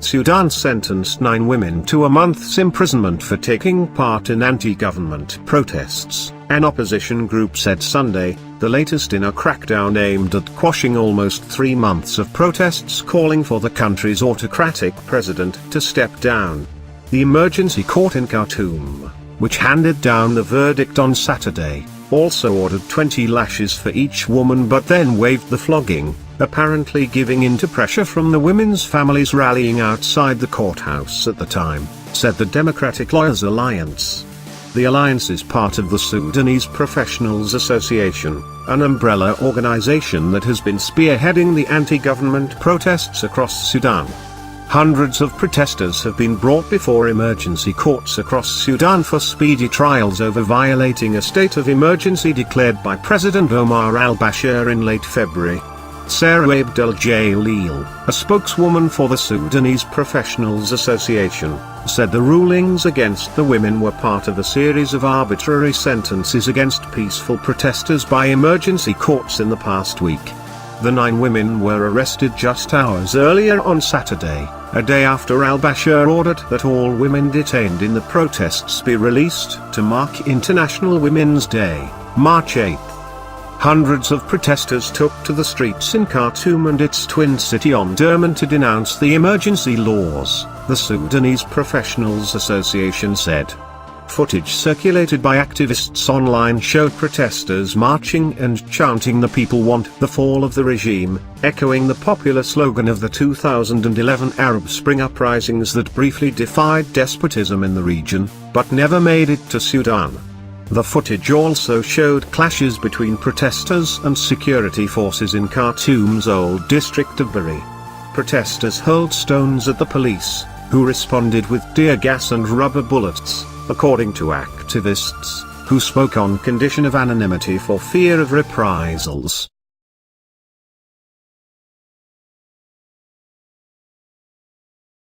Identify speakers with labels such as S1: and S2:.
S1: Sudan sentenced 9 women to a month's imprisonment for taking part in anti-government protests, an opposition group said Sunday, the latest in a crackdown aimed at quashing almost 3 months of protests calling for the country's autocratic president to step down. The emergency court in Khartoum, which handed down the verdict on Saturday, also ordered 20 lashes for each woman but then waived the flogging, apparently giving in to pressure from the women's families rallying outside the courthouse at the time, said the Democratic Lawyers Alliance. The alliance is part of the Sudanese Professionals Association, an umbrella organization that has been spearheading the anti-government protests across Sudan. Hundreds of protesters have been brought before emergency courts across Sudan for speedy trials over violating a state of emergency declared by President Omar al-Bashir in late February. Sarah Abdel Jalil, a spokeswoman for the Sudanese Professionals Association, said the rulings against the women were part of a series of arbitrary sentences against peaceful protesters by emergency courts in the past week. The 9 women were arrested just hours earlier on Saturday, a day after al-Bashir ordered that all women detained in the protests be released to mark International Women's Day, March 8. Hundreds of protesters took to the streets in Khartoum and its twin city Omdurman to denounce the emergency laws, the Sudanese Professionals Association said. Footage circulated by activists online showed protesters marching and chanting "The people want the fall of the regime," echoing the popular slogan of the 2011 Arab Spring uprisings that briefly defied despotism in the region, but never made it to Sudan. The footage also showed clashes between protesters and security forces in Khartoum's old district of Bari. Protesters hurled stones at the police, who responded with tear gas and rubber bullets, according to activists, who spoke on condition of anonymity for fear of reprisals.